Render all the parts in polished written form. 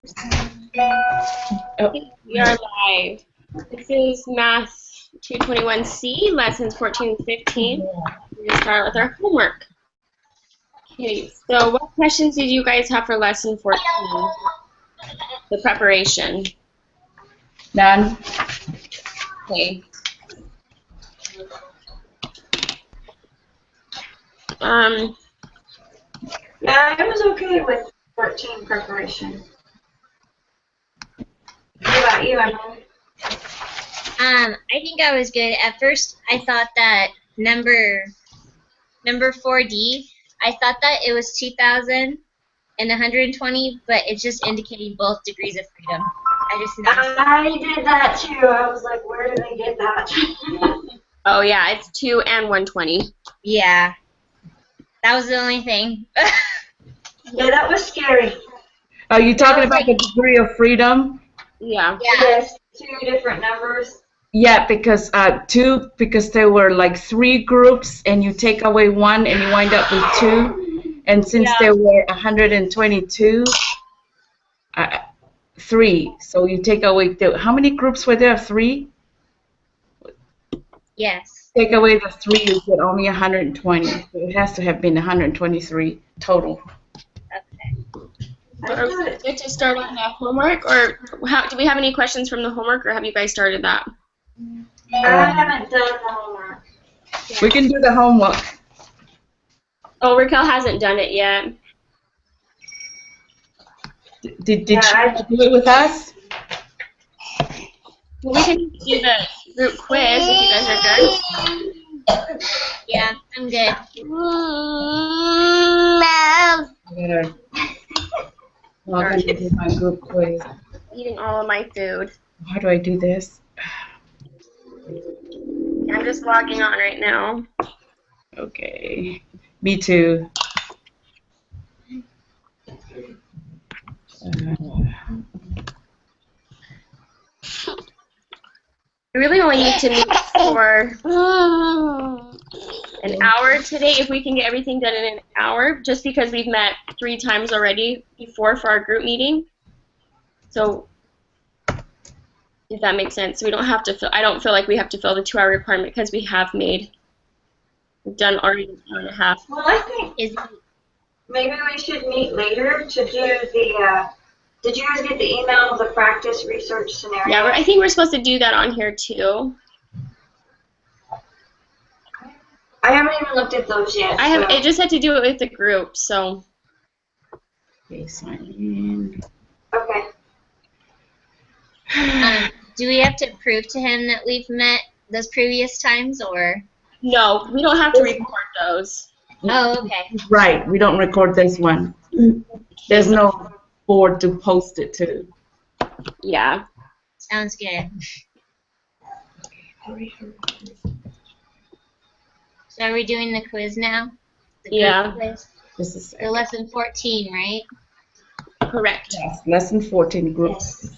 Oh. We are live. This is Math 221C, lessons 14 and 15. We're going to start with our homework. Okay, so what questions did you guys have for lesson 14? The preparation. None. Okay. Yeah, I was okay with 14 preparation. What about you, Emily? I think I was good. At first, I thought that number 4D, I thought that it was 2,000 and 120, but it's just indicating both degrees of freedom. I just noticed. I did that too. I was like, where did they get that? Oh yeah, it's 2 and 120. Yeah. That was the only thing. Yeah, that was scary. Are you talking about the degree of freedom? Yeah. Yes, 2 different numbers. Yeah, because because there were like 3 groups, and you take away 1, and you wind up with 2. And since there were 122, 3. So you take away how many groups were there? 3. Yes. Take away the 3, you get only 120. So it has to have been 123 total. Are we good to start on the homework, or do we have any questions from the homework, or have you guys started that? I haven't done the homework. We can do the homework. Oh, Raquel hasn't done it yet. Did you do it with us? Well, we can do the group quiz if you guys are good. Yeah, I'm good. Yeah. Log into my group quiz. Eating all of my food. How do I do this? I'm just logging on right now. Okay. Me too. We really only need to meet for an hour today, if we can get everything done in an hour, just because we've met 3 times already before for our group meeting. So, if that makes sense, we don't have to fill, I don't feel like we have to fill the 2-hour requirement because we have we've done already an hour and a half. Well, I think maybe we should meet later to do the, did you guys get the email of the practice research scenario? Yeah, I think we're supposed to do that on here too. I haven't even looked at those yet. I just had to do it with the group, so. Okay, sign in. Okay. Do we have to prove to him that we've met those previous times, or? No, we don't have to record those. Oh, okay. Right, we don't record this one. There's no board to post it to. Yeah. Sounds good. So are we doing the quiz now? The group quiz? This is the lesson 14, right? Correct. Yes, lesson 14 groups. Yes.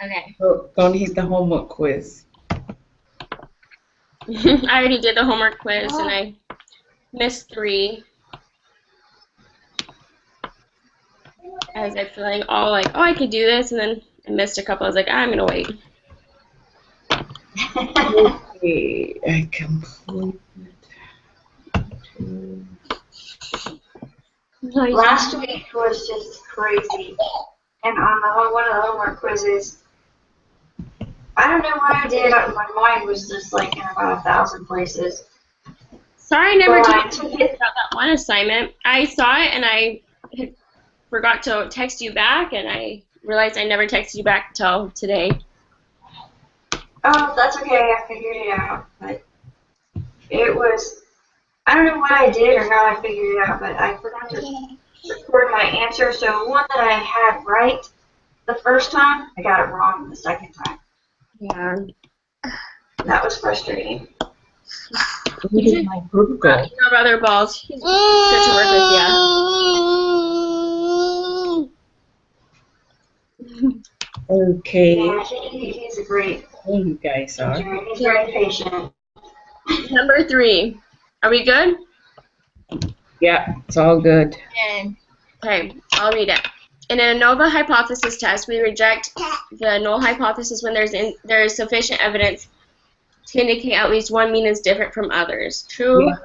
Okay. So don't hit the homework quiz. I already did the homework quiz and I missed 3. I was like feeling all like, oh, I could do this, and then I missed a couple. I was like, I'm gonna wait. Okay, I completed. Last week was just crazy. And on one of the homework quizzes, I don't know what I did. My mind was just like in about 1,000 places. Sorry, I never talked to you about that one assignment. I saw it and I forgot to text you back, and I realized I never texted you back until today. Oh, that's okay. I figured it out. But it was, I don't know what I did or how I figured it out, but I forgot to record my answer. So one that I had right the first time, I got it wrong the second time. Yeah. That was frustrating. My group goal. No brother balls. He's good to work with, yeah. Okay. Yeah, he's a great You guys are. teacher. He's very patient. Number 3. Are we good? Yeah, it's all good. Good. Okay, I'll read it. in an ANOVA hypothesis test, we reject the null hypothesis when there is sufficient evidence to indicate at least one mean is different from others. True? Yeah,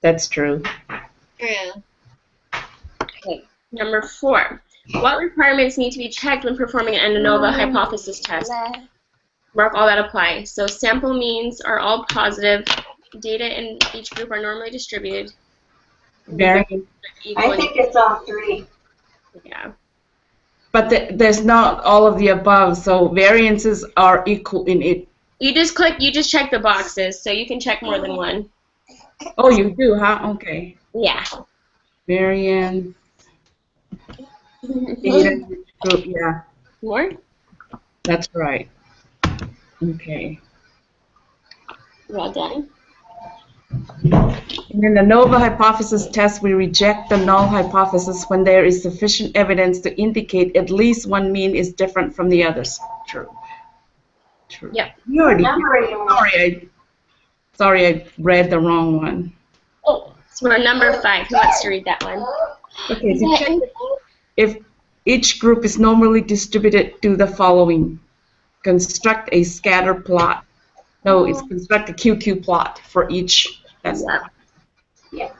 that's true. True. Okay. Number 4. What requirements need to be checked when performing an ANOVA hypothesis test? Mark all that apply. So sample means are all positive. Data in each group are normally distributed. Variance. I think it's all 3. Yeah. But there's not all of the above, so variances are equal in it. You just check the boxes, so you can check more than one. Oh, you do, huh? Okay. Yeah. Variance. Data group, yeah, More? that's right. Okay. Well done. In the ANOVA hypothesis test, we reject the null hypothesis when there is sufficient evidence to indicate at least one mean is different from the others. True. True. Yep. You already. Number you want. Sorry, I read the wrong one. Oh, so we're number 5. Who wants to read that one? Okay, so check if each group is normally distributed, do the following. Construct a scatter plot. No, it's construct a QQ plot for each. That's Yeah.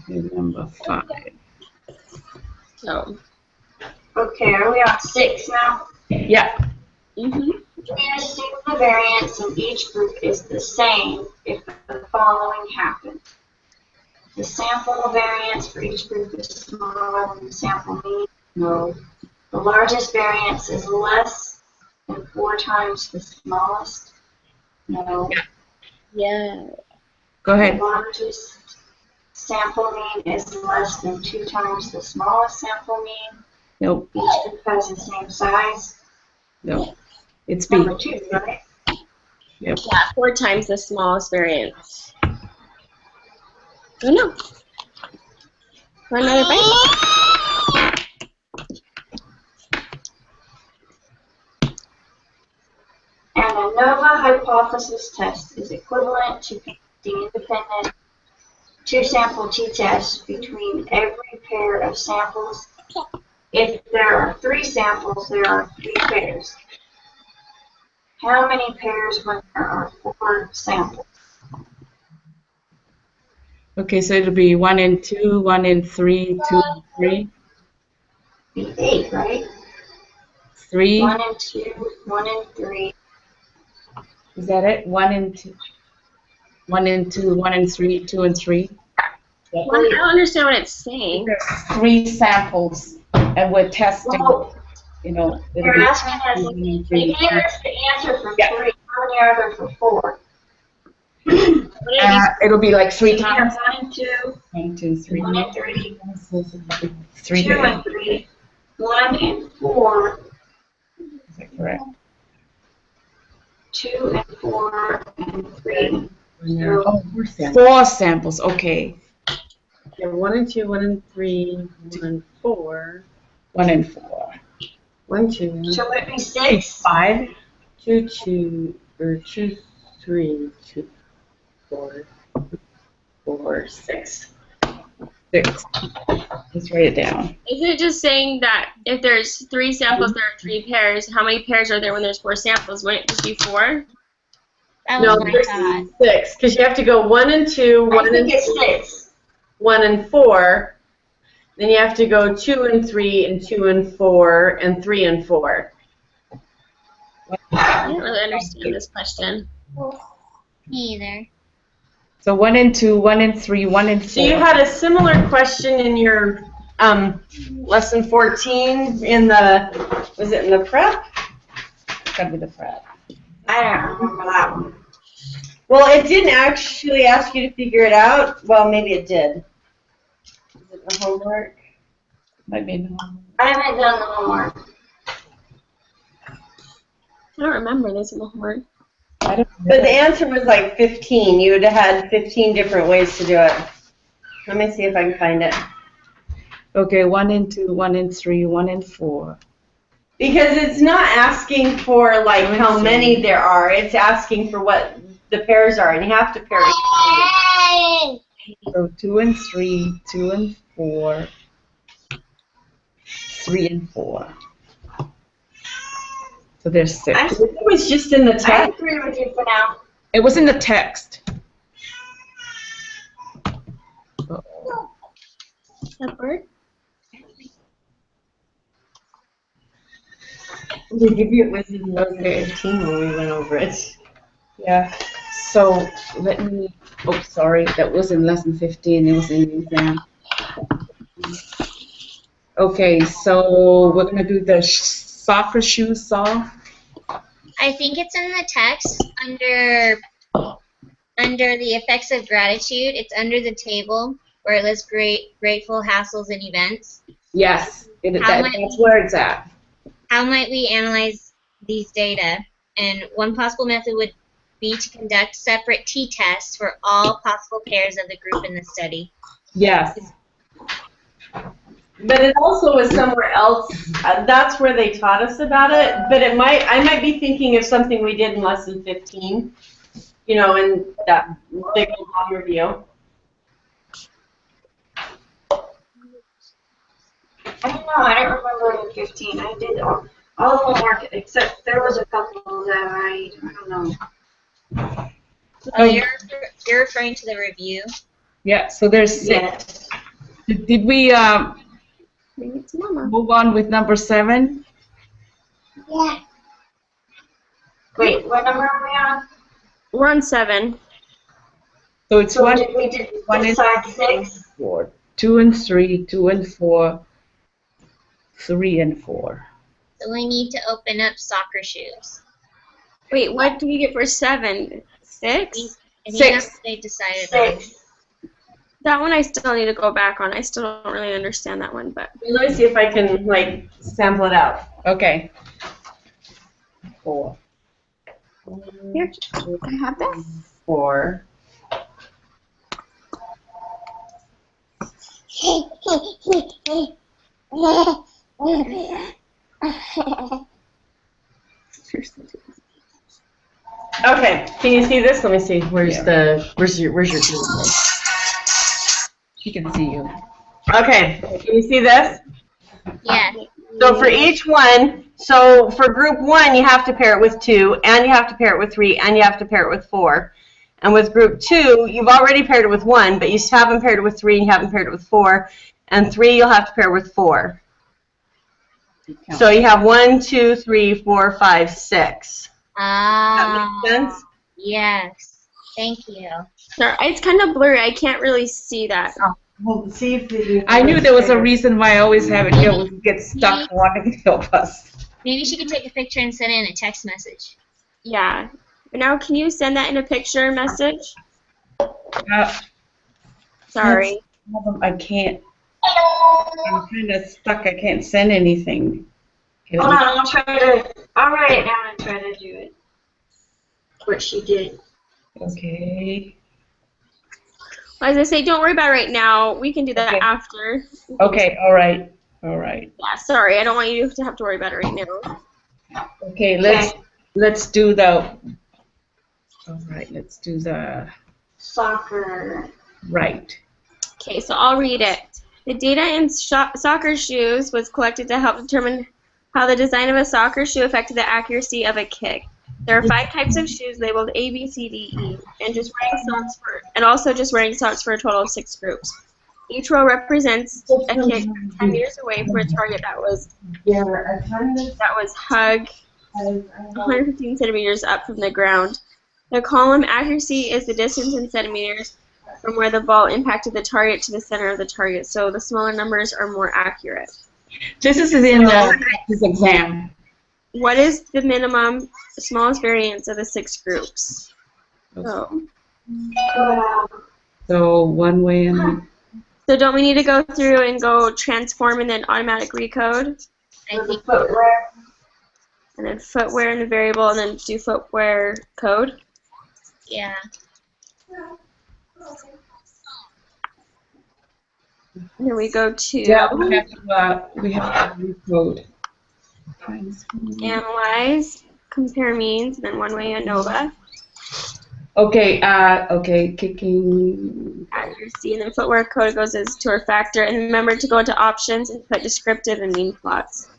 okay, number 5. So. Okay, are we on 6 now? Yeah. Mhm. We assume the variance in each group is the same if the following happens. The sample variance for each group is smaller than the sample mean. No. The largest variance is less than 4 times the smallest. No. Yeah. Go ahead. The largest sample mean is less than 2 times the smallest sample mean. Nope. Each group has the same size. No. It's B. Number 2, right? Yep. Yeah, 4 times the smallest variance. Oh no. Want another bite? An ANOVA hypothesis test is equivalent to conducting independent two-sample t-tests between every pair of samples. If there are 3 samples, there are 3 pairs. How many pairs when there are 4 samples? Okay, so it'll be 1 and 2, 1 and 3, 2 and 3. Be 8, right? 3. 1 and 2, 1 and 3. Is that it? 1 and 2. 1 and 2, 1 and 3, 2 and 3. Well, I don't understand what it's saying. There's 3 samples, and we're testing. Well, You know, it'll you're be asking us, 1 and they 3. gave us the answer for Yeah. 3. How many are there for 4? It'll be like 3 times. 1 and 2, 1, 2, 3. 1 and 3, 3 2 pairs. and 3, 1 and 4, Is that correct? 2 and 4, and 3. Oh, 4 samples. Okay. Yeah, 1 and 2, 1 and 3, 1 and 4. 1 and 4. 1, 2, So it'd be 6. 5. 2, 2, or 2, 3, 2, 4, 4, 6. 6. Let's write it down. Isn't it just saying that if there's 3 samples, there are 3 pairs? How many pairs are there when there's 4 samples? Wouldn't it just be 4? That No, was my there's thought. 6, because you have to go 1 and 2, I 1 and think it's 6. 1 and 4. Then you have to go 2 and 3, and 2 and 4, and 3 and 4. I don't really understand this question. Me either. So 1 and 2, 1 and 3, 1 and 4. So you had a similar question in your lesson 14 in the, was it in the prep? Gotta be the prep. I don't remember that one. Well, it didn't actually ask you to figure it out. Well, maybe it did. Is it the homework? Might be no. I haven't done the homework. I don't remember this in the homework. I don't But the answer was like 15. You would have had 15 different ways to do it. Let me see if I can find it. Okay, 1 and 2, 1 and 3, 1 and 4. Because it's not asking for like how many there are. It's asking for what the pairs are, and you have to pair each. So 2 and 3, 2 and 4, 3 and 4. So there's 6. I, It was just in the I text. agree with you for now. It was in the text. That bird? Maybe it was in lesson Okay. 15 when we went over it. Yeah. So let me. Oh, sorry. That was in lesson 15. It was in the exam. Okay. So we're gonna do the soccer shoe saw. I think it's in the text under the effects of gratitude. It's under the table where it lists grateful hassles and events. Yes. How much- That's where it's at. How might we analyze these data? And one possible method would be to conduct separate t-tests for all possible pairs of the group in the study. Yes. But it also was somewhere else. That's where they taught us about it. But I might be thinking of something we did in lesson 15. You know, in that big old long review. I don't know. I don't remember in 15. I did all the homework except there was a couple that I don't know. Oh, you're referring to the review? Yeah. So there's 6. Yes. Did we Maybe it's Mama. move on with number 7? Yeah. Wait, what number are we on? We're on 7. So it's So 1, we did 1 and decide 6. 4, 2 and 3, 2 and 4, 3 and 4. So we need to open up soccer shoes. Wait, what do we get for 7? 6? I think 6. that's what they decided on. 6. That one I still need to go back on. I still don't really understand that one, but Let me see if I can, like, sample it out. Okay. 4. here, I have this. 4. Okay, can you see this? Let me see. Where's your tool? She can see you. Okay, can you see this? Yeah. So for each one, so for group 1, you have to pair it with 2, and you have to pair it with 3, and you have to pair it with 4. And with group 2, you've already paired it with 1, but you haven't paired it with 3, and you haven't paired it with 4. And 3, you'll have to pair with 4. So you have 1, 2, 3, 4, 5, 6. Ah. That makes sense? Yes. Thank you. Sorry, it's kind of blurry. I can't really see that. Well, see if you I knew there was a reason why I always have it here. We get stuck wanting to help us. Maybe she could take a picture and send it in a text message. Yeah. Now, can you send that in a picture message? Sorry. I can't. I'm kind of stuck. I can't send anything. Hold on, I'll write it down and try to do it. What she did. Okay. As I say, don't worry about it right now. We can do that Okay. after. Okay. All right. All right. Yeah, sorry. I don't want you to have to worry about it right now. Okay. Let's do the. All right. Let's do the Soccer. right. Okay, so I'll read it. The data in soccer shoes was collected to help determine how the design of a soccer shoe affected the accuracy of a kick. There are 5 types of shoes labeled A, B, C, D, E, and also just wearing socks for a total of 6 groups. Each row represents a kick 10 meters away from a target that was hug 115 centimeters up from the ground. The column accuracy is the distance in centimeters from where the ball impacted the target to the center of the target. So the smaller numbers are more accurate. This is in the practice exam. What is the minimum, smallest variance of the 6 groups? So one way and So don't we need to go through and go transform and then automatic recode? I think Footwear. And then footwear in the variable and then do footwear code? yeah. And then we go to yeah, we have to recode. analyze, compare means, and then one way ANOVA. Okay, okay, kicking. accuracy, and then footwear code goes as to our factor. And remember to go into options and put descriptive and mean plots.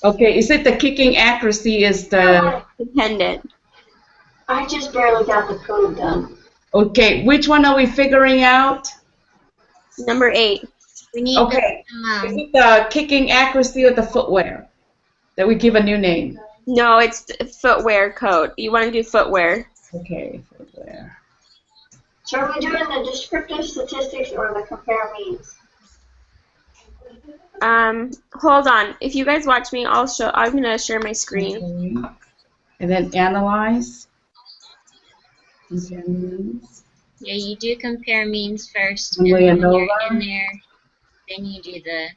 Okay, is it the kicking accuracy is the, Dependent. I just barely got the code done. okay, which one are we figuring out? Number 8. We need Okay, the is it the kicking accuracy or the footwear that we give a new name? No, it's the footwear code. You want to do footwear. Okay, footwear. So are we doing the descriptive statistics or the compare means? Hold on. If you guys watch me, I'm gonna share my screen. Okay. And then analyze. Compare means. Yeah, you do compare means first, And and then when ANOVA. you're in there, then you do the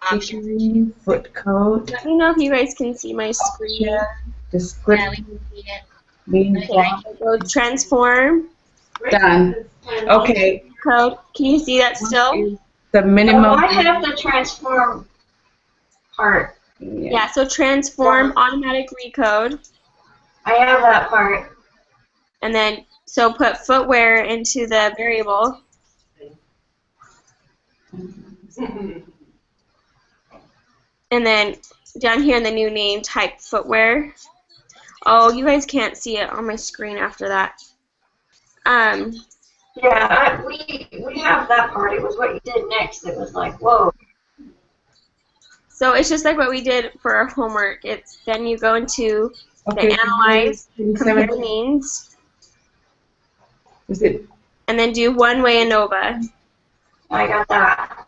options. Kicking, foot code, Let me know if you guys can see my screen. Yeah, descriptive, we can see it. mean plot. Go transform Done. Okay, code. Can you see that still? the minimum. Oh, I have the transform part. Yeah, so transform automatic recode. I have that part. And then, so put footwear into the variable. And then down here in the new name, type footwear. Oh, you guys can't see it on my screen after that. Yeah, we have that part. It was what you did next. It was like, whoa. So it's just like what we did for our homework. It's then you go into Okay, the analyze, compare 27. means, Was it and then do one-way ANOVA. I got that.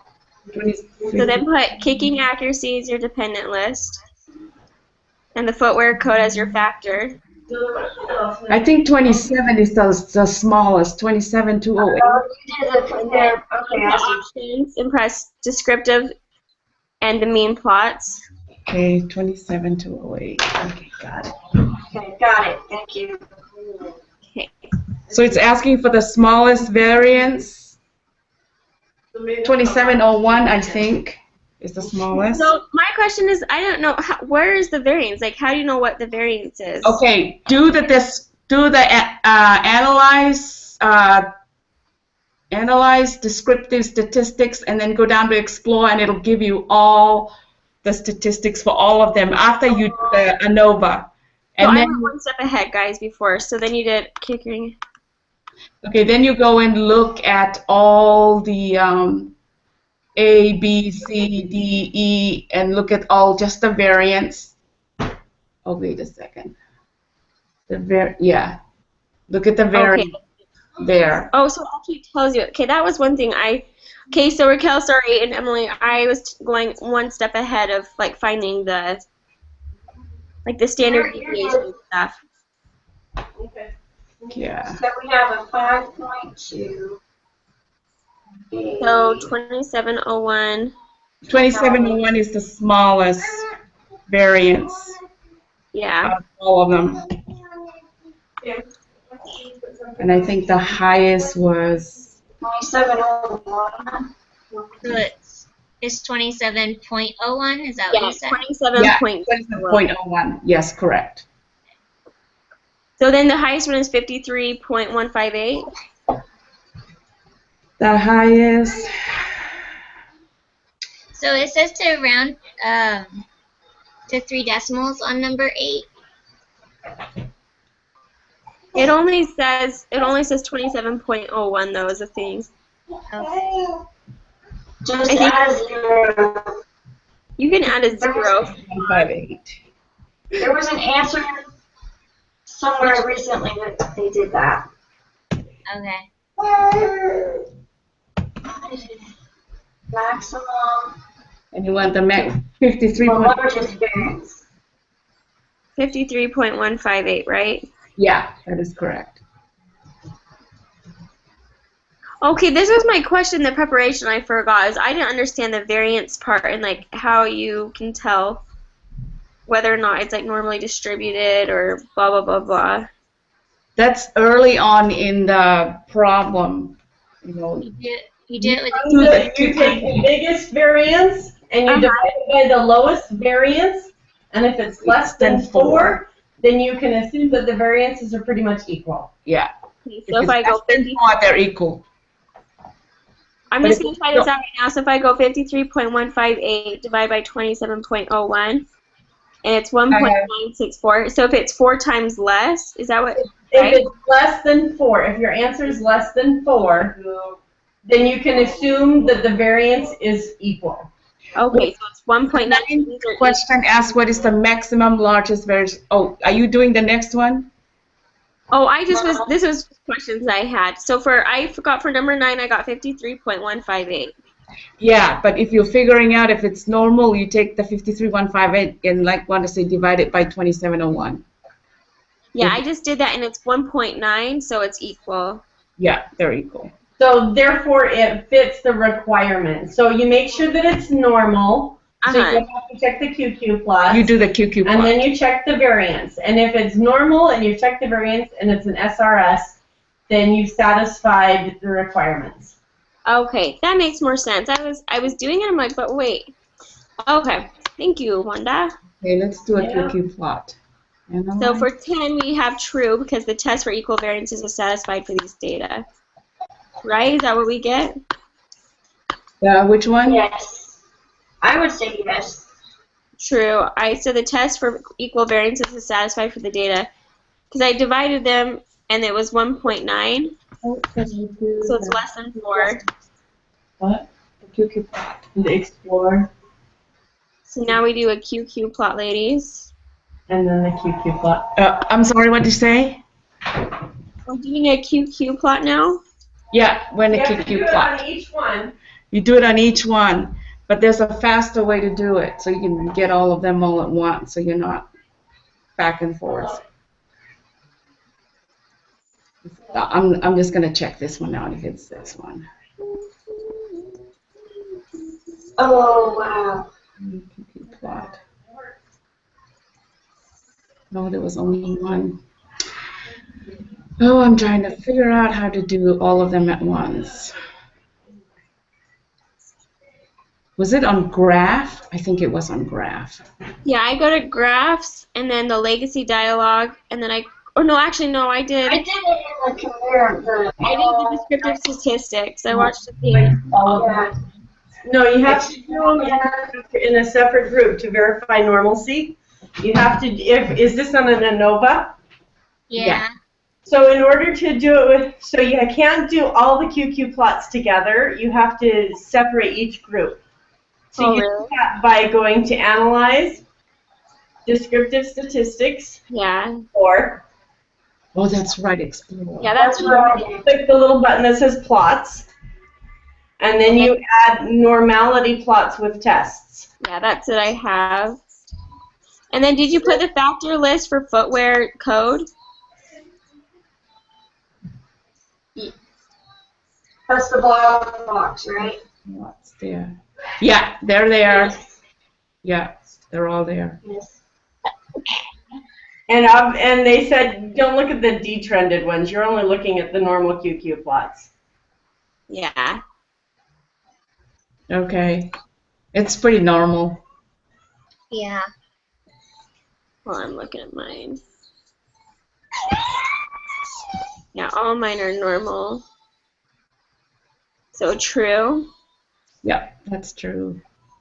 20? So then put kicking accuracy as your dependent list, and the footwear code as your factor. I think 27 is the smallest. 27208. Oh, you did the compare. Okay, I see. Options and press descriptive and the mean plots. Okay, 27208. Okay, got it. Okay, got it. Thank you. Okay. So it's asking for the smallest variance. 2701, I think, is the smallest. So my question is, I don't know where is the variance. Like, how do you know what the variance is? Okay, analyze descriptive statistics, and then go down to explore, and it'll give you all the statistics for all of them after you do the ANOVA. So And I then went one step ahead, guys, before. So then you did kicking. okay, then you go and look at all the A, B, C, D, E, and look at all just the variance. Oh, wait a second. Yeah. Look at the variance there. Oh, so Alki tells you. Okay, that was one thing Okay, so Raquel, sorry, and Emily, I was going one step ahead of like finding the standard deviation stuff. Yeah. So we have a 5.2. So 2701. 2701 is the smallest variance Yeah. of all of them. And I think the highest was 2701. So it's 27.01, is that what Yeah, you said? 27 yeah, point. 27.01. Yes, correct. So then the highest one is 53.158. The highest. So it says to round to 3 decimals on number 8. It only says 27.01 though is a thing. Okay. Just I think- add a 0. You can add a 0. 158. There was an answer somewhere recently that they did that. Okay. Maximum. And you want the max 53. The largest variance. 53.158, right? Yeah, that is correct. Okay, this was my question, the preparation I forgot, is I didn't understand the variance part and like how you can tell whether or not it's like normally distributed or blah blah blah blah. That's early on in the problem. You know, You do it with You take the biggest variance and you divide it by the lowest variance, and if it's less than 4, then you can assume that the variances are pretty much equal. Yeah. Okay, so if it's I go less than 50, 4, they're equal. I'm but just if going to you try this don't- out right now. So if I go 53.158 divided by 27.01, and it's 1.964. So if it's 4 times less, is that what? Right? If it's less than 4, if your answer is less than 4, then you can assume that the variance is equal. Okay, so it's 1.9. These are Question asked, what is the maximum largest variance? Oh, are you doing the next one? Oh, this was questions I had. So I forgot for number 9, I got 53.158. Yeah, but if you're figuring out if it's normal, you take the 53,158 and want to say divide it by 2701. Yeah, I just did that, and it's 1.9, so it's equal. Yeah, they're equal. So therefore, it fits the requirement. So you make sure that it's normal. So you have to check the QQ plots. You do the QQ plot. And then you check the variance. And if it's normal and you check the variance and it's an SRS, then you've satisfied the requirements. Okay, that makes more sense. I was doing it, I'm like, but wait. Okay, thank you, Wanda. Okay, let's do a Yeah. QQ plot. So for 10, we have true because the test for equal variances is satisfied for these data. Right? Is that what we get? Which one? Yes. I would say yes. True. I said the test for equal variances is satisfied for the data because I divided them and it was 1.9, so it's less than 4. What? The QQ plot. The Explorer So now we do a QQ plot, ladies. and then the QQ plot. I'm sorry, what did you say? We're doing a QQ plot now. Yeah, when a You have to do QQ it plot. on each one. You do it on each one, but there's a faster way to do it, so you can get all of them all at once, so you're not back and forth. I'm just gonna check this one out if it's this one. Oh, wow. QQ plot. No, there was only one. Oh, I'm trying to figure out how to do all of them at once. Was it on graph? I think it was on graph. Yeah, I go to graphs and then the legacy dialogue, and then I did. I did it in the compare the. I did the descriptive statistics. I watched the thing. Yeah. No, you have to do them in a separate group to verify normalcy. You have to, is this on an ANOVA? Yeah. So in order to do it so you can't do all the QQ plots together, you have to separate each group. So Oh, you do really? that by going to Analyze, Descriptive Statistics, Yeah. or Oh, that's right, Explore. Yeah, that's what I did. click the little button that says Plots, and then you add normality plots with tests. Yeah, that's what I have. And then did you put the factor list for footwear code? That's the bottom box, right? What's there? Yeah, they're there. Yeah, they're all there. Yes. And they said don't look at the detrended ones. You're only looking at the normal QQ plots. Yeah. Okay. It's pretty normal. Yeah. Well, I'm looking at mine. Yeah, all mine are normal. So true. Yep, that's true.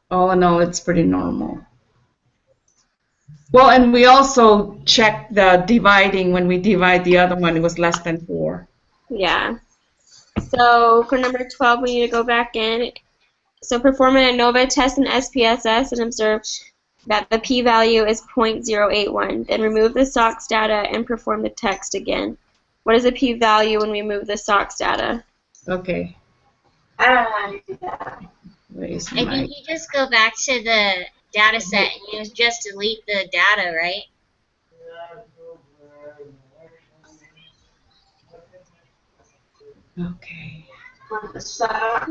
All in all, it's pretty normal. Well, and we also checked the dividing. When we divide the other one, it was less than 4. Yeah. So for number 12, we need to go back in. So perform an ANOVA test in SPSS and observe that the p-value is 0.081. Then remove the SOX data and perform the text again. What is the p-value when we move the SOX data? Okay. I don't know how to do that. Where's I my... think you just go back to the data set and you just delete the data, right? Okay. On the side.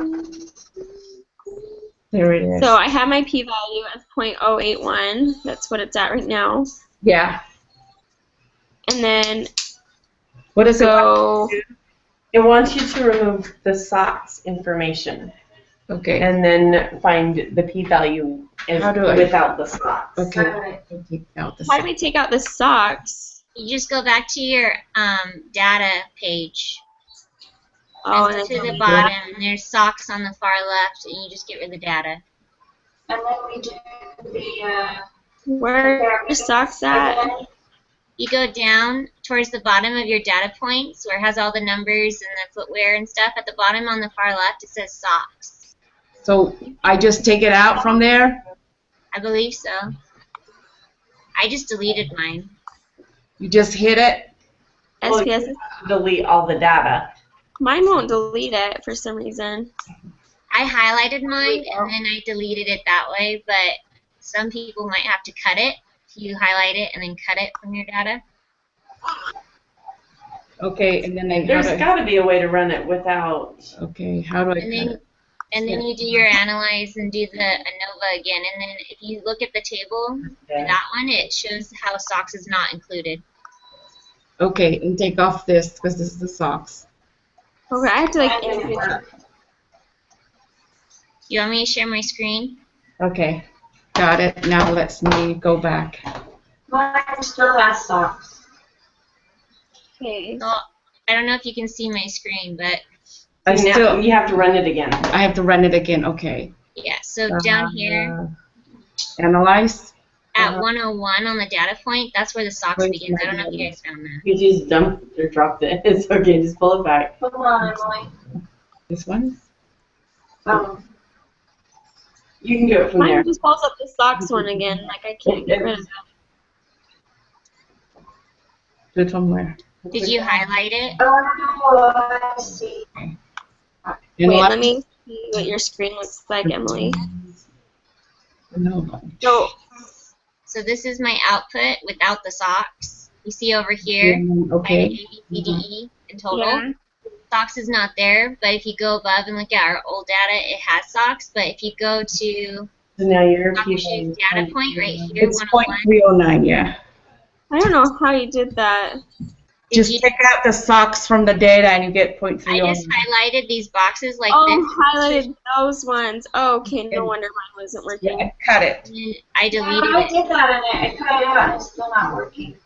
There it is. So I have my p-value as 0.081. That's what it's at right now. Yeah. And then What is it? so It wants you to remove the SOX information. Okay. and then find the p-value How do I- without the socks. Okay. Take out the How do we take out the socks? You just go back to your data page. Oh, And and to then the bottom, and there's socks on the far left, and you just get rid of the data. And then we do the, where are socks at? You go down towards the bottom of your data points where it has all the numbers and the footwear and stuff. At the bottom on the far left, it says socks. So I just take it out from there? I believe so. I just deleted mine. You just hit it? Well, SPS. delete all the data. Mine won't delete it for some reason. I highlighted mine and then I deleted it that way, but some people might have to cut it. If you highlight it and then cut it from your data. Okay, and then There's got to be a way to run it without. Okay, how do I And cut it? then you do your analyze and do the ANOVA again. And then if you look at the table for that one, it shows how socks is not included. Okay, and take off this because this is the socks. Okay, I have to like. You want me to share my screen? Okay, got it. Now let's me go back. mine still has socks. Okay. Well, I don't know if you can see my screen, but You have to run it again. I have to run it again. Okay. yeah. So down here Analyze. at 101 on the data point, that's where the socks Where's begins. I my don't know if you data? guys found that. You just dumped or dropped it. It's okay. Just pull it back. Hold on, Emily. This one? Oh, You can go from there. Mine just pulls up the socks one again. Like I can't get rid of it. Do it from where? Did you highlight it? oh, I see. Wait, Analyze. let me see what your screen looks like, Emily. No. So, So this is my output without the socks. You see over here, I did Okay. A, B, C, D, E in total. yeah. Socks is not there, but if you go above and look at our old data, it has socks. But if you go to So now you're Socks' data point right here, It's 101, .309, yeah. I don't know how you did that. Just take out the socks from the data and you get I .309. just highlighted these boxes like Oh, this. highlighted those ones. Oh, okay, no wonder mine wasn't working. Yeah, cut it. And then I Yeah, deleted I it. did that and I cut it out and it's still not working.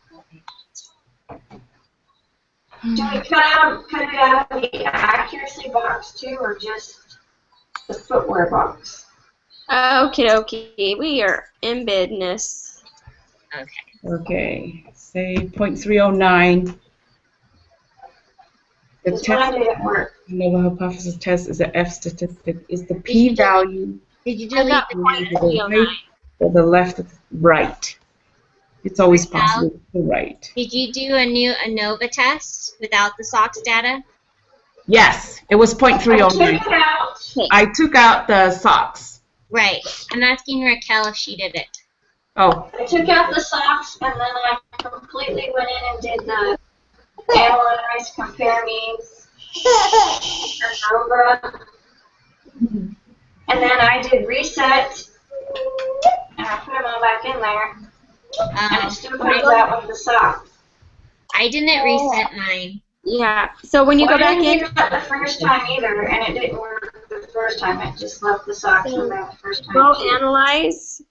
Do we cut it out of the accuracy box too, or just the footwear box? Okay, we are in business. Okay. Okay, say .309. The Because mine test, didn't work. ANOVA hypothesis test is an F statistic. Is the p-value Did you I delete got the to data? the right or the left or the right? It's always possible to the right. Did you do a new ANOVA test without the socks data? Yes, it was I took .309. it out. I took out the socks. Right. I'm asking Raquel if she did it. Oh, I took out the socks and then I completely went in and did the analyze, compare means, ANOVA. And then I did reset and I put them all back in there. And it still comes out with the socks. I didn't reset mine. Yeah. So when you Well, go I back didn't in, do that the first time either, and it didn't work the first time. It just left the socks in there the first time. go analyze,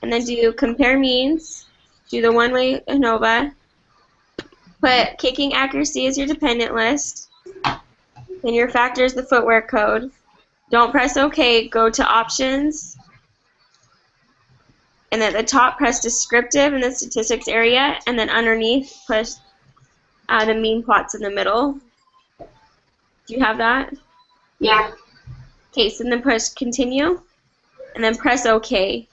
and then do compare means. Do the one-way ANOVA. Put kicking accuracy as your dependent list. Then your factor is the footwear code. Don't press OK. Go to options. And at the top, press descriptive in the statistics area. And then underneath, press the mean plots in the middle. Do you have that? Yeah. Okay, so then press continue. And then press OK.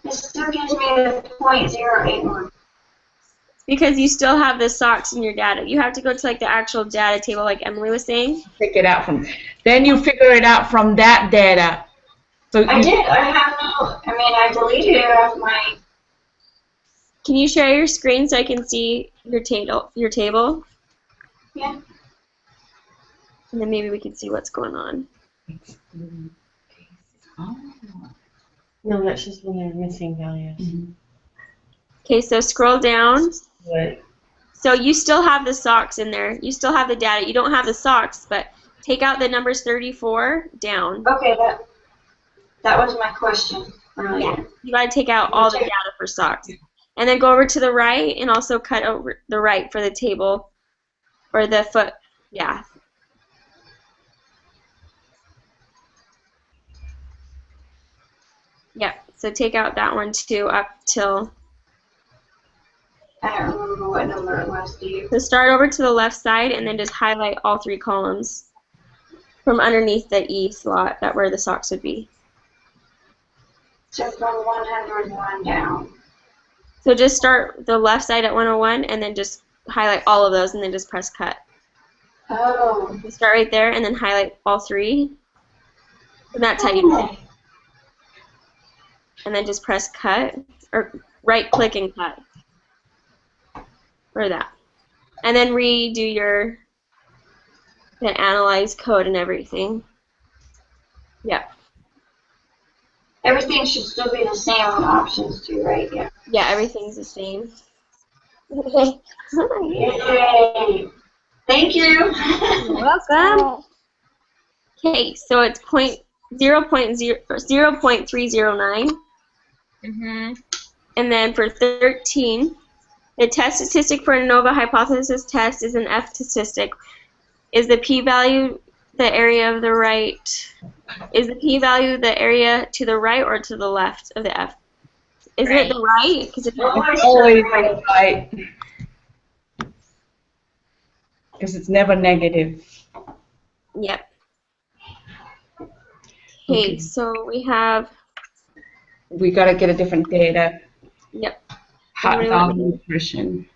It still gives me the .081. Because you still have the socks in your data. You have to go to like the actual data table like Emily was saying. take it out from. Then you figure it out from that data. So I you, did. I have no. I mean, I deleted it off my. Can you share your screen so I can see your table? Yeah. And then maybe we can see what's going on. No, that's just when they're missing values. Okay, so scroll down. What? So you still have the socks in there. You still have the data. You don't have the socks, but take out the numbers 34 down. Okay, that was my question earlier. You got to take out all the data for socks. And then go over to the right and also cut over the right for the table or the foot. Yeah. Yep. So take out that one too up till. I don't remember what number it was, do you? So start over to the left side and then just highlight all 3 columns from underneath the E slot, that where the socks would be. So from 101 down. So just start the left side at 101 and then just highlight all of those and then just press cut. Oh. So start right there and then highlight all 3. And that's how you do it. And then just press cut or right click and cut. Or that. And then redo the analyze code and everything. Yep. Everything should still be the same on options too, right? Yeah. Yeah, everything's the same. Yay! Thank you. You're welcome. Okay, so it's 0.309. Mhm. And then for 13, the test statistic for an ANOVA hypothesis test is an F statistic. Is the p-value the area of the right? Is the p-value the area to the right or to the left of the F? Is it the right? Because it's Always right. Because it's never negative. Yep. Okay. Okay, so we have, We gotta get a different data. yep. Hot Really dog like it. nutrition.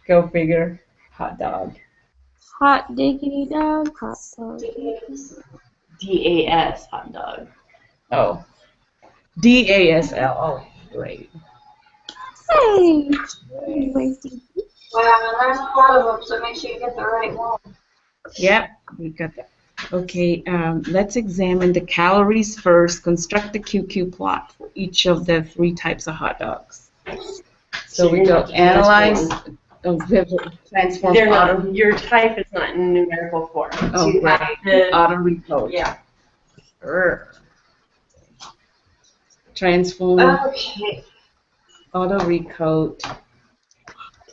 Go figure. Hot dog. Hot diggity dog, hot dog. DAS, hot dog. Oh. DASL. Oh, great. Hey! Wow, there's a lot of them, so make sure you get the right one. Yep, we got that. Okay, let's examine the calories first. Construct the QQ plot for each of the 3 types of hot dogs. So we go analyze, transform They're auto, not, your type is not in numerical form. oh, So you right, have to, auto recode. yeah. Transform, Okay. auto recode.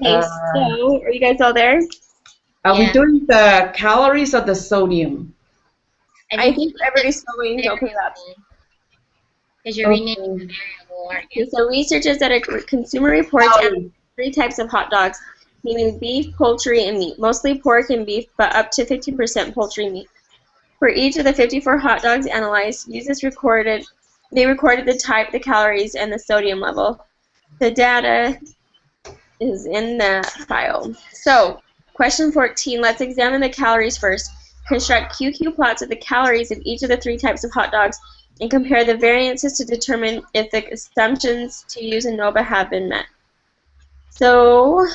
Okay, so are you guys all there? Are we Yeah. doing the calories or the sodium? I think everybody's going to open it up. Because you're renaming the Okay. Okay, variable, aren't you? so researchers at a consumer reports analyzed 3 types of hot dogs, meaning beef, poultry, and meat. Mostly pork and beef, but up to 50% poultry meat. For each of the 54 hot dogs analyzed, users recorded the type, the calories, and the sodium level. The data is in the file. So, question 14, let's examine the calories first. Construct QQ plots of the calories of each of the 3 types of hot dogs and compare the variances to determine if the assumptions to use ANOVA have been met. So,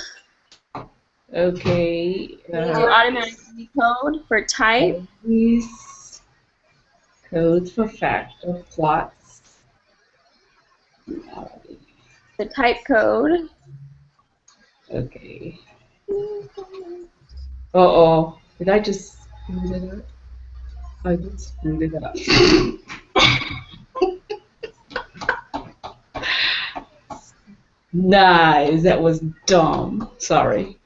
Okay. we do automatic decode for type. These codes for factor plots. The type code. Okay. Uh-oh. Did I just screw it up? I just screwed it up. Nice. That was dumb. Sorry.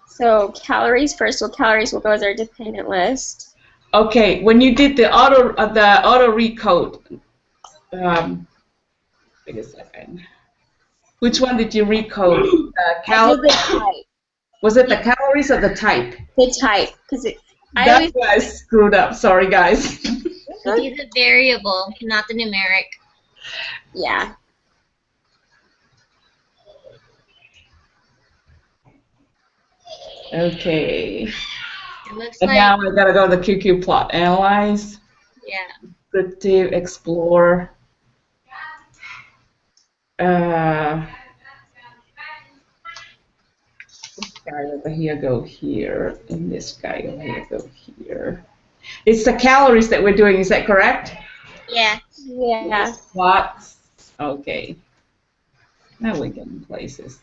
So calories first. So calories will go as our dependent list. Okay. When you did the auto recode, wait a second. Which one did you recode? I did the type. Was it the calories or the type? The type, because I That's always why I screwed up. Sorry, guys. We do the variable, not the numeric. yeah. Okay. It looks And like, now I gotta go to the QQ plot. Analyze, yeah. descriptive, explore. This guy over here go here, and this guy over here go here. It's the calories that we're doing. Is that correct? Yeah. Yeah. Plots. Okay. Now we're getting places.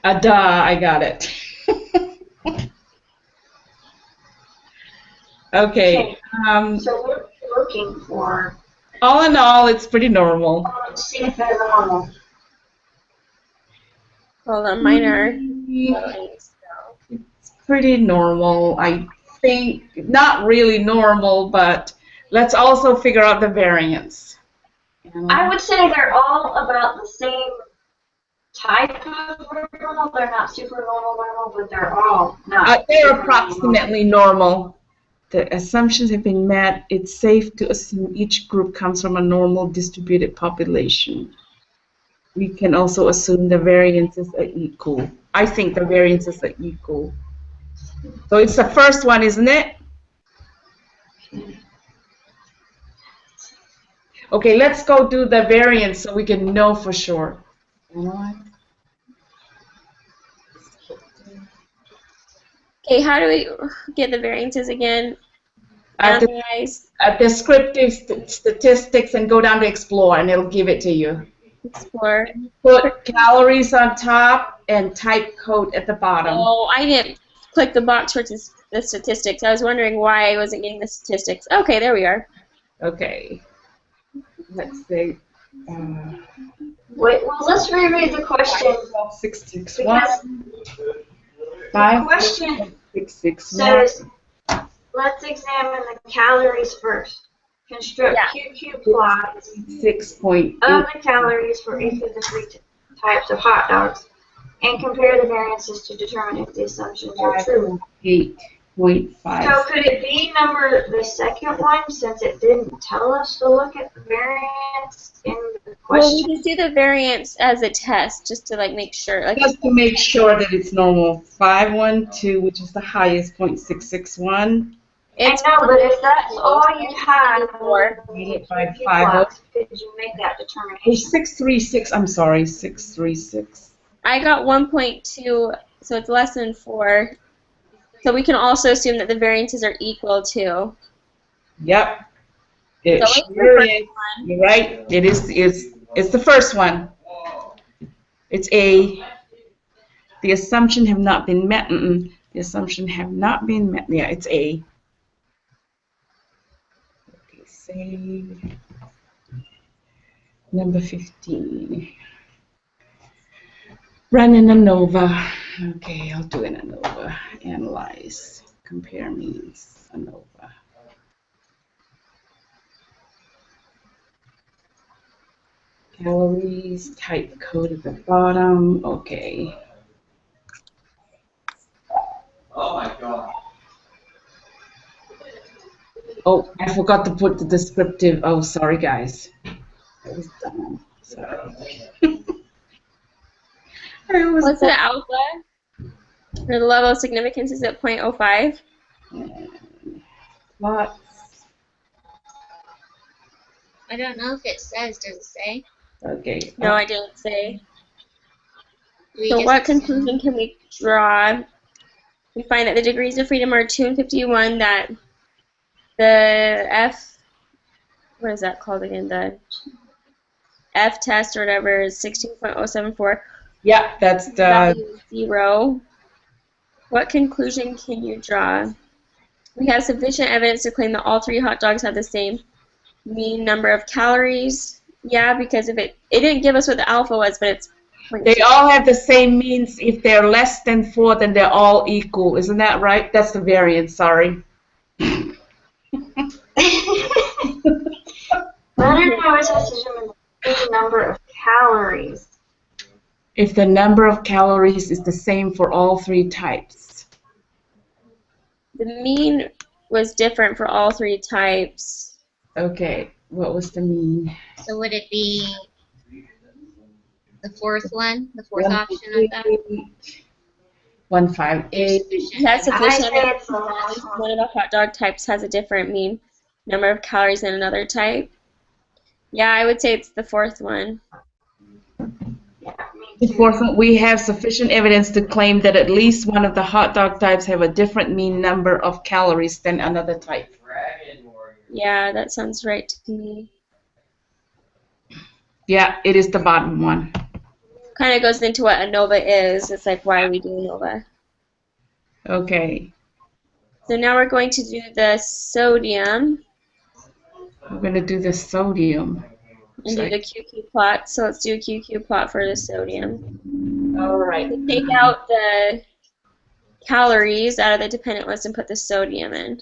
Duh, I got it. Okay. So what are you looking for? All in all, it's pretty normal. Let's see if they're normal. Hold on, mine are. It's pretty normal. I think not really normal, but let's also figure out the variance. I would say they're all about the same type of normal. They're not super normal, but they're all not. They're super approximately normal. The assumptions have been met. It's safe to assume each group comes from a normal distributed population. We can also assume the variances are equal. I think the variances are equal. So it's the first one, isn't it? Okay, let's go do the variance so we can know for sure. Okay, how do we get the variances again? Analyze, Descriptive statistics, and go down to explore, and it'll give it to you. explore. Put calories on top and type code at the bottom. Oh, I didn't click the box for the statistics. I was wondering why I wasn't getting the statistics. Okay, there we are. Okay. Let's see. Wait, well, let's reread the question. 661. The question 661. says, let's examine the calories first. Construct QQ plots 6.8. of the calories for each of the three types of hot dogs and compare the variances to determine if the assumptions are true. 8.5. So could it be the second one, since it didn't tell us to look at the variance in the Well, we question? can do the variance as a test just to like make sure. Like, Just to make sure that it's normal. 512, which is the highest, 0.661. I know, but if that's all you had, Divided by 5. could you make that Oh, determination? 636. I'm sorry, 636. I got 1.2, so it's less than 4. So we can also assume that the variances are equal too. Yep. It So it's the sure first is. You're right. It is. It's the first one. It's A. The assumption have not been met. The assumption have not been met. Yeah, it's A. Okay, save. Number 15. Run in ANOVA. Okay, I'll do an ANOVA. Analyze. Compare means ANOVA. Calories, type code at the bottom. Okay. Oh my god. Oh, I forgot to put the descriptive. Oh, sorry, guys. That was dumb. Sorry. What's the alpha? Or the level of significance is at 0.05. Lots. I don't know if it says. Does it say? Okay. No, I didn't say. Do we So just what assume? conclusion can we draw? We find that the degrees of freedom are 2 and 51, that the what is that called again? The F test or whatever is 16.074. Yeah, that's the. Value is 0. What conclusion can you draw? We have sufficient evidence to claim that all 3 hot dogs have the same mean number of calories. Yeah, because if it didn't give us what the alpha was, but it's 0.6. They all have the same means. If they're less than 4, then they're all equal. Isn't that right? That's the variance. Sorry. Leonard always has to determine the number of calories. If the number of calories is the same for all 3 types. The mean was different for all 3 types. Okay. What was the mean? So would it be the fourth one, the fourth option of that? 158. We have I sufficient say evidence it's the last one. one of the hot dog types has a different mean number of calories than another type. Yeah, I would say it's the 4th one. Yeah, me The too. 4th one, we have sufficient evidence to claim that at least one of the hot dog types have a different mean number of calories than another type. Dragon Warrior. Yeah, that sounds right to me. Yeah, it is the bottom one. Kind of goes into what ANOVA is. It's like why we do ANOVA. Okay, So now we're going to do the sodium we're going to do the sodium. and do the QQ plot. So let's do a QQ plot for the sodium. All right. So take out the calories out of the dependent list and put the sodium in.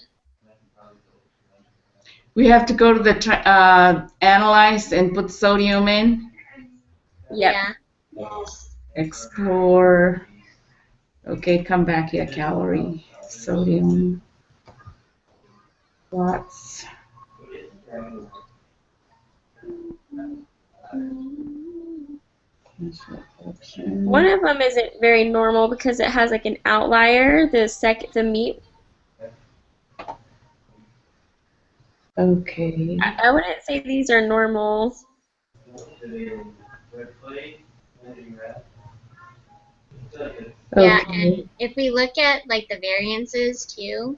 We have to go to the analyze and put sodium in. Yep. Yeah. Yes. Explore. Okay, come back here. Calorie, sodium, plots. One of them isn't very normal because it has like an outlier. The meat. Okay. I wouldn't say these are normal. Yeah, Okay. and if we look at like the variances too,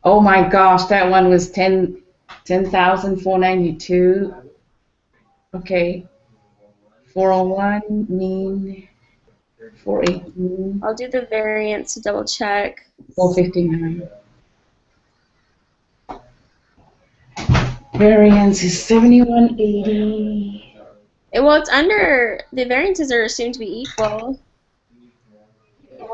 Oh my gosh, that one was 10,492. Okay. 401 mean 418 I'll do the variance to double check. 459. Variance is 7180. Well, it's under, the variances are assumed to be equal.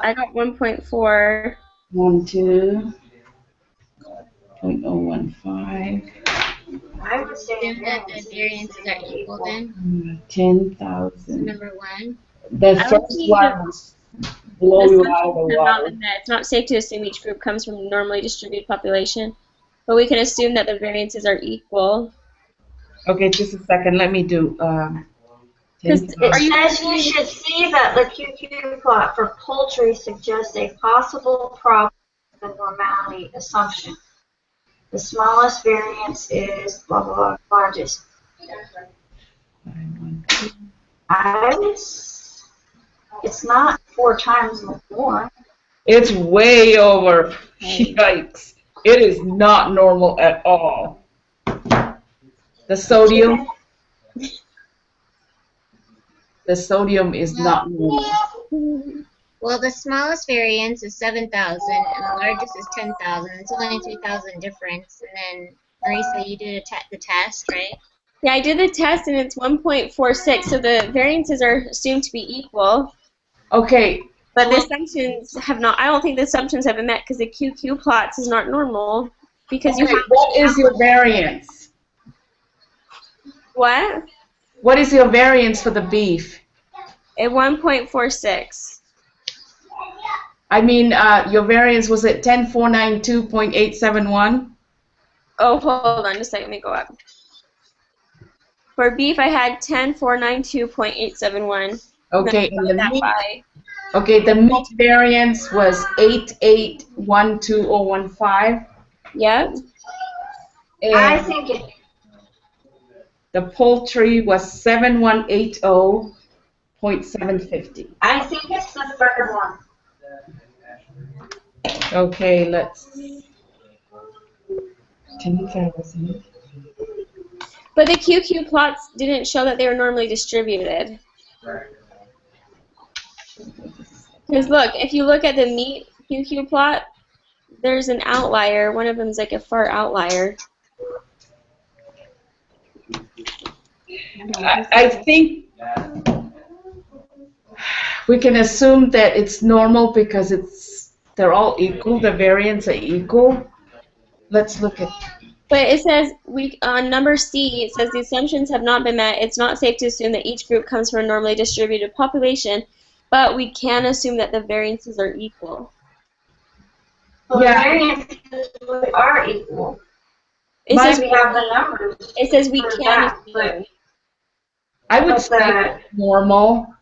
I got 1.4. 12.015. I would say assume that the variances are equal then. 10,000. Number one. The I don't first see one was blow The you assumptions out of the have not water. been met. It's not safe to assume each group comes from a normally distributed population, but we can assume that the variances are equal. Okay, just a second. Let me do. 'Cause 10,000. are you It says you should see that the QQ plot for poultry suggests a possible problem with the normality assumption. The smallest variance is blah blah blah largest. It's not 4 times more. It's way over. Yikes. It is not normal at all. The sodium. The sodium is not normal. Well, the smallest variance is 7,000, and the largest is 10,000. It's only 3,000 difference. And then, Marisa, you did the test, right? Yeah, I did the test and it's 1.46, so the variances are assumed to be equal. Okay. But the assumptions have not, I don't think the assumptions have been met because the QQ plots is not normal. Because you Okay, have, what is your variance? what? What is your variance for the beef? At 1.46. I mean, your variance was at 10,492.871. Oh, hold on just a second, let me go up. For beef, I had 10,492.871. Okay, and the That meat. by. Okay, the meat variance was 8812.015. Yep. I And think it, the poultry was 7180.750. I think it's the third one. Okay, let's. 10,000. But the QQ plots didn't show that they were normally distributed. Because look, if you look at the meat QQ plot, there's an outlier. One of them's like a far outlier. I think we can assume that it's normal because they're all equal. The variants are equal. Let's look at. But it says on number C, it says the assumptions have not been met. It's not safe to assume that each group comes from a normally distributed population, but we can assume that the variances are equal. Well, Yeah. the variances are equal. It My- says We have the numbers. it says we for can that, assume. I would But say normal.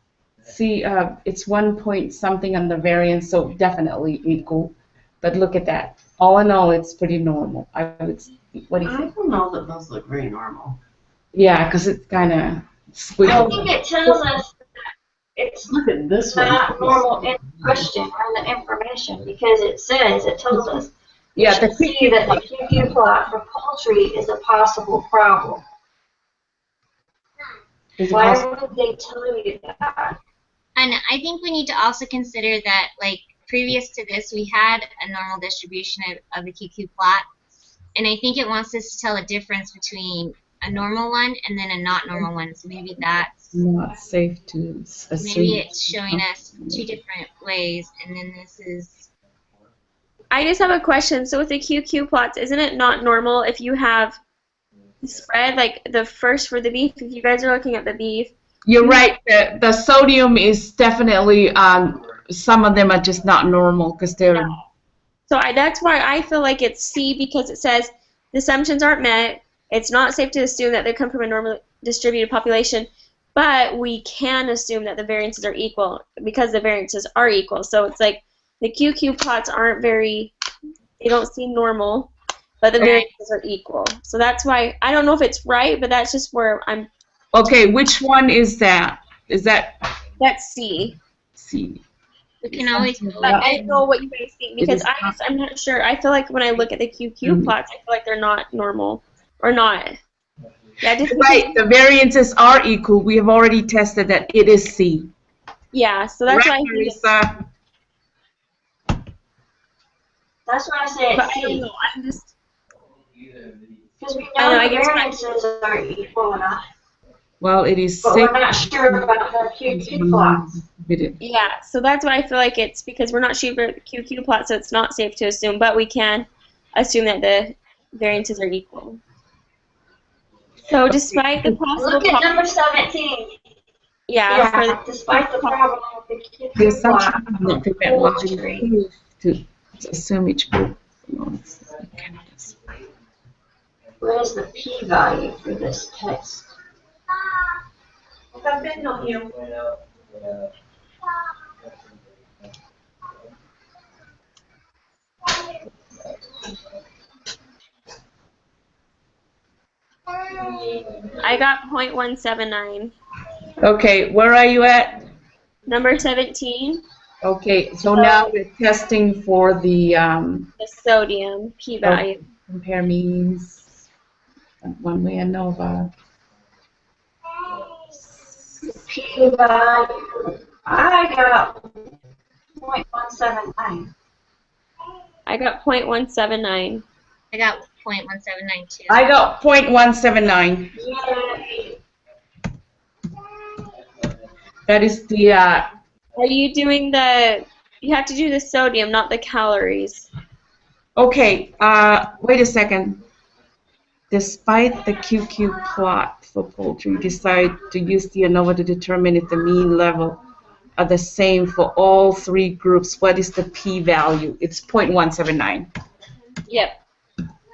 See, it's 1 point something on the variance, so definitely equal. But look at that. All in all, it's pretty normal. I would. What do you I think? don't know that those look very normal. Yeah, because it's kind of I squishy. think it tells us that it's Look at this one. not normal in question on the information because it tells us You Yeah, should see that the QQ plot for poultry is a possible problem. Why would they tell you that? And I think we need to also consider that, like, previous to this, we had a normal distribution of the QQ plot. And I think it wants us to tell a difference between a normal one and then a not normal one. So maybe that's, Not safe to assume. maybe it's showing us two different ways. And then this is, I just have a question. So with the QQ plots, isn't it not normal if you have spread, like the first for the beef, if you guys are looking at the beef? You're right. The sodium is definitely, some of them are just not normal because they're. So that's why I feel like it's C, because it says the assumptions aren't met. It's not safe to assume that they come from a normally distributed population, but we can assume that the variances are equal because the variances are equal. So it's like the QQ plots aren't very, they don't seem normal, but the variances are equal. So that's why, I don't know if it's right, but that's just where I'm. Okay, which one is that? Is that That's C. C? we can always go But with I don't know what you guys think, because is I'm not sure. I feel like when I look at the QQ plots, I feel like they're not normal or not. Yeah, just Right, the variances are equal. We have already tested that it is C. yeah. So that's why I Right, think it's, Marisa? That's why I say but it's I don't C. know. I'm just. Because we I know know, I the guess variances are equal enough, Well, it is but safe. we're not sure about the QQ plots. Yeah, so that's why I feel like it's because we're not sure about the QQ plot, so it's not safe to assume, but we can assume that the variances are equal. So despite the possible Look at number 17. yeah, for Yeah, despite the problem with the The QQ plot assumption is not for prevent one poultry. to assume each group. What is the p-value for this test? I got 0.179. Okay, where are you at? Number 17, Okay, so now we're testing for the the sodium p-value. compare means, one way ANOVA. The p-value, I got 0.179. I got 0.179. I got 0.179 too. I got 0.179. Yay. That is the, Are you doing the, you have to do the sodium, not the calories. okay, wait a second. Despite the QQ plot for poultry, decide to use the ANOVA to determine if the mean level are the same for all three groups. What is the p-value? It's 0.179. Yep.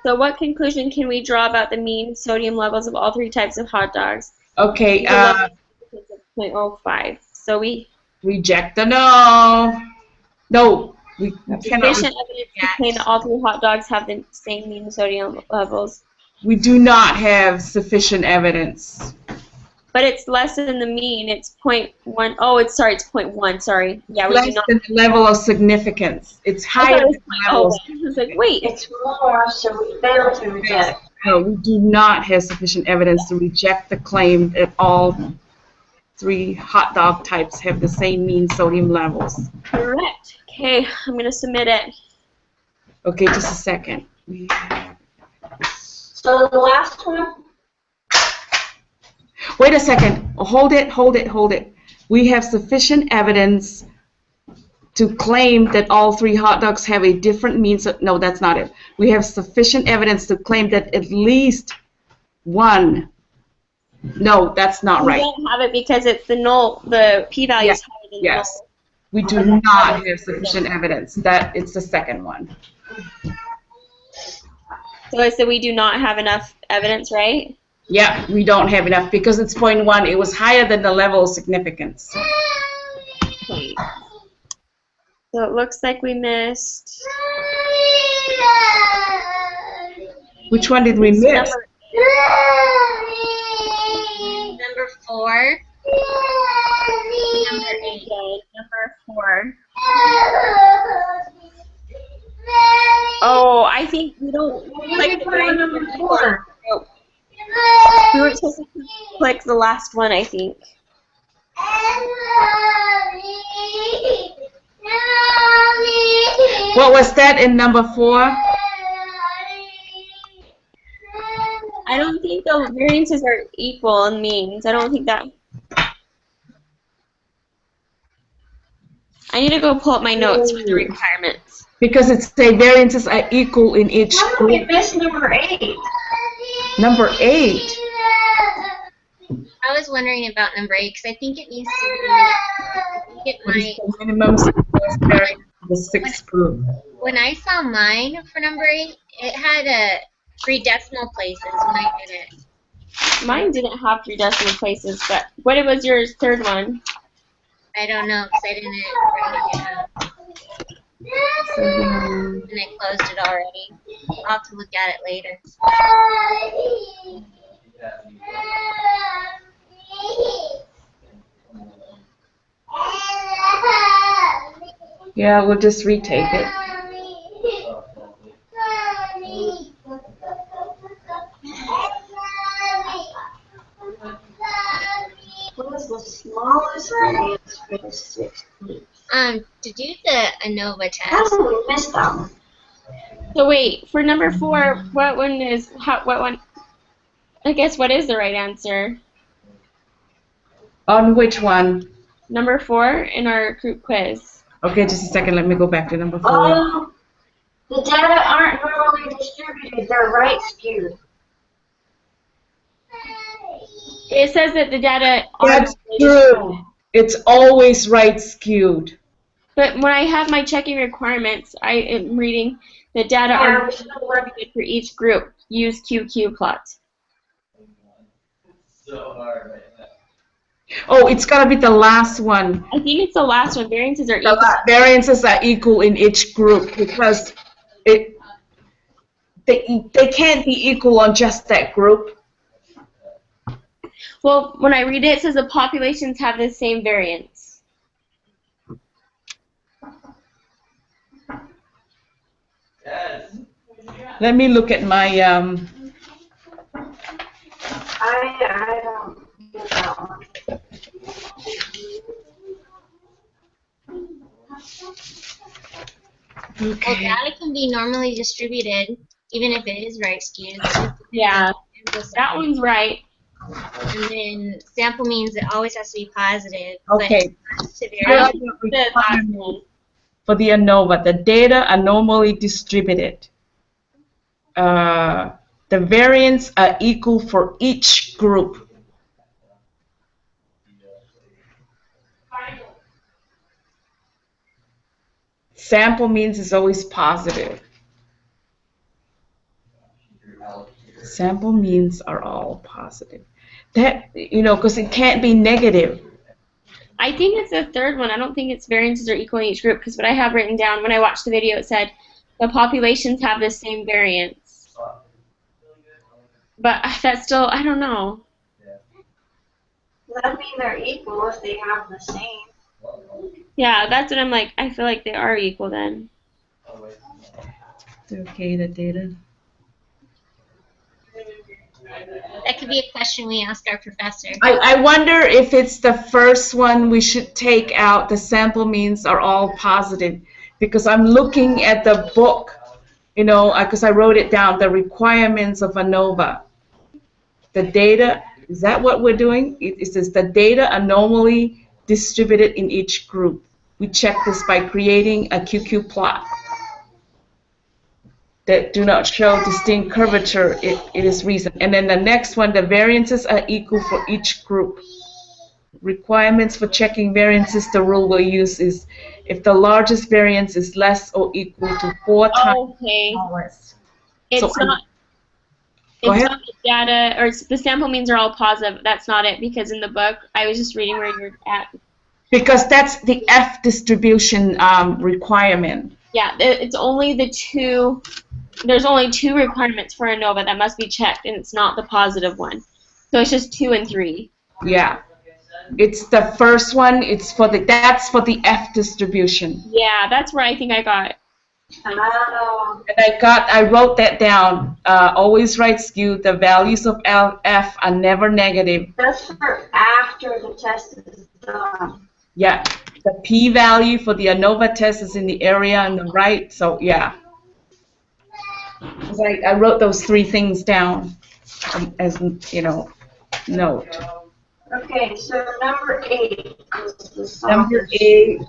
So what conclusion can we draw about the mean sodium levels of all three types of hot dogs? Okay, The level is 0.05. So we reject the no. No, we cannot. sufficient evidence to claim that all three hot dogs have the same mean sodium levels. We do not have sufficient evidence. But it's less than the mean. It's 0.1. Oh, it's 0.1. Sorry. Yeah, we do Less not. than the level of significance. It's I higher thought it was than the level. 0.01. I was like, wait. It's more, so we fail to reject. No, we do not have sufficient evidence to reject the claim that all three hot dog types have the same mean sodium levels. Correct. Okay, I'm gonna submit it. Okay, just a second. So the last one? Wait a second. Hold it. We have sufficient evidence to claim that all three hot dogs have a different mean. No, that's not it. We have sufficient evidence to claim that at least one. No, that's not We right. don't have it because it's the null. The p-value is higher than Yes. null. We do not have sufficient evidence. That it's the second one. So I said we do not have enough evidence, right? Yeah, we don't have enough because it's 0.1. It was higher than the level of significance. Okay. So it looks like we missed. Which one did we miss? Number, Number 4. Number 8. number 4. Oh, I think we don't What did click you the put on number variances. 4? We were supposed to click the last one, I think. What was that in number 4? I don't think the variances are equal in means. I don't think that. I need to go pull up my notes for the requirements. Because it's the variances are equal in each How did we group. miss number 8? Number 8. I was wondering about number 8 because I think it needs to be. I think it What is might. the minimum success variance for the 6th group? When I saw mine for number 8, it had 3 decimal places when I did it. Mine didn't have 3 decimal places, but what was your third one? I don't know because I didn't write it down. And I closed it already. I'll have to look at it later. Yeah, we'll just retake it. What is the smallest variance for the 6th group? To do the ANOVA How test, did we miss that one? So wait, for number 4, what one is what one? I guess what is the right answer? On which one? Number 4 in our group quiz. Okay, just a second. Let me go back to number 4. Oh, the data aren't normally distributed. They're right skewed. It says that the data are That's true. It's always right skewed. But when I have my checking requirements, I am reading the data Yeah, are we're still working. distributed for each group. Use QQ plot. So hard right now. Oh, it's got to be the last one. I think it's the last one. Variances are The equal. variances are equal in each group because they can't be equal on just that group. Well, when I read it, it says the populations have the same variance. Yes. Let me look at my I don't get that one. well, okay. data can be normally distributed even if it is right skewed. It's just Yeah, sample size. that one's right. And then sample means it always has to be positive. Okay. But to Here vary, are the The last requirements one. for the ANOVA. The data are normally distributed. The variance are equal for each group. Sample means it's always positive. Sample means are all positive. That, because it can't be negative. I think it's the third one. I don't think it's variances are equal in each group because what I have written down when I watched the video, it said the populations have the same variance. But that's still, I don't know. Does that mean they're equal if they have the same? Yeah, that's what I'm like. I feel like they are equal then. Okay, the data. that could be a question we ask our professor. I wonder if it's the first one we should take out. The sample means are all positive, because I'm looking at the book, because I wrote it down, the requirements of ANOVA. The data, is that what we're doing? It says the data are normally distributed in each group. We check this by creating a QQ plot that do not show distinct curvature. It is reason. And then the next one, the variances are equal for each group. Requirements for checking variances, the rule we'll use is if the largest variance is less or equal to 4 times Okay. the smallest. It's So not. Go It's ahead. not the data, or the sample means are all positive. That's not it, because in the book, I was just reading where you're at. Because that's the F distribution requirement. Yeah, it's only the two. There's only 2 requirements for ANOVA that must be checked, and it's not the positive one. So it's just 2 and 3. Yeah. It's the first one. That's for the F distribution. Yeah, that's where I think I got Oh, And I wrote that down. Always write skew. The values of F are never negative. that's for after the test is done. Yeah. The p-value for the ANOVA test is in the area on the right. So yeah. 'Cause I wrote those three things down as note. Okay, so number 8 is the song. Number 8.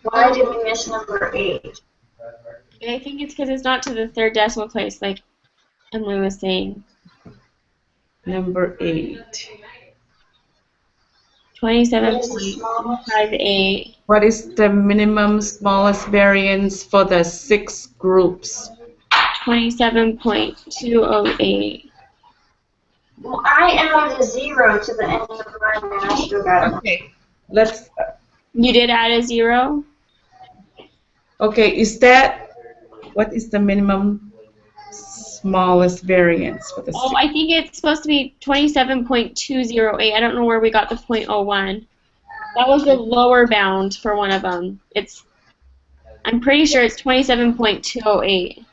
Why did we miss number 8? I think it's because it's not to the third decimal place, like Emily was saying. Number 8. 27.58. What is the minimum smallest variance for the 6 groups? 27.208. Well, I added a 0 to the end of mine and I still got it. Okay. You did add a 0? Okay, what is the minimum smallest variance for the Oh, I think it's supposed to be 27.208. I don't know where we got the .01. That was the lower bound for one of them. I'm pretty sure it's 27.208.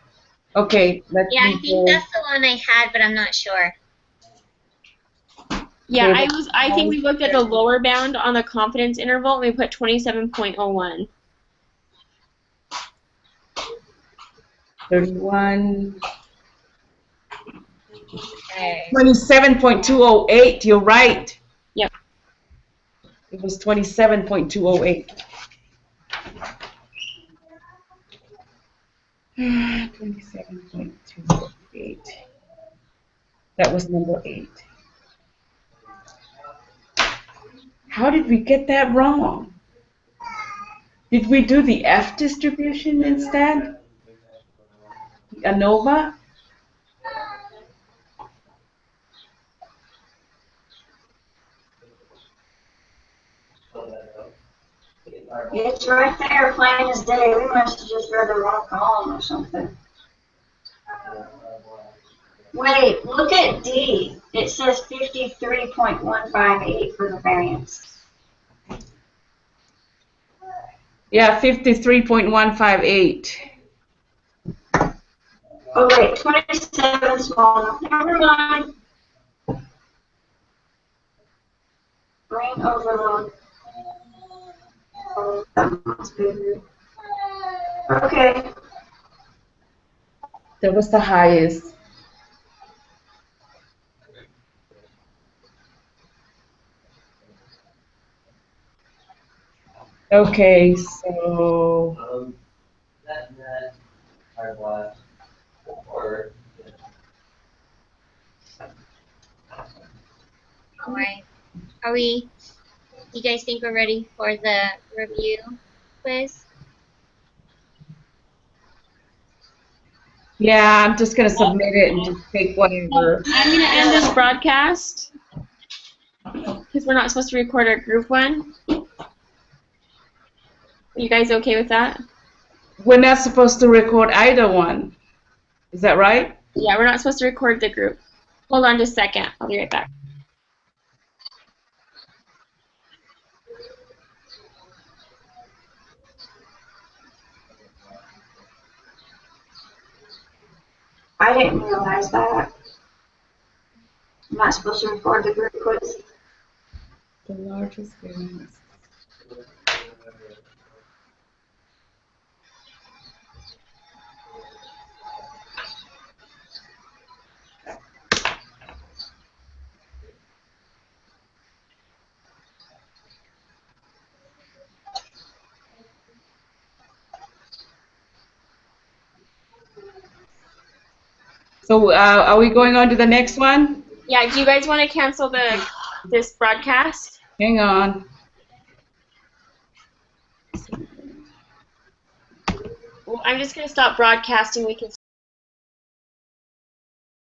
Okay, Yeah, I think that's the one I had, but I'm not sure. Yeah, Okay, I think we looked at the lower bound on the confidence interval and we put 27.01. 31. Okay. 27.208, you're right. Yep. It was 27.208. 27.208. That was number 8. How did we get that wrong? Did we do the F distribution instead? The ANOVA? It's right there, plain as day. We must have just read the wrong column or something. Wait, look at D. It says 53.158 for the variance. Yeah, 53.158. Oh wait, 27 small. Never mind. Brain overload. Oh, that must be weird. Okay. That was the highest. Okay, so That our last or All right. You guys think we're ready for the review quiz? yeah, I'm just gonna submit it and just take whatever. I'm going to end this broadcast because we're not supposed to record our group one. You guys okay with that? We're not supposed to record either one. Is that right? Yeah, we're not supposed to record the group. Hold on just a second. I'll be right back. I didn't realize that. I'm not supposed to record the group quiz. The largest variance. So are we going on to the next one? Yeah, do you guys want to cancel this broadcast? Hang on. Well, I'm just going to stop broadcasting. We can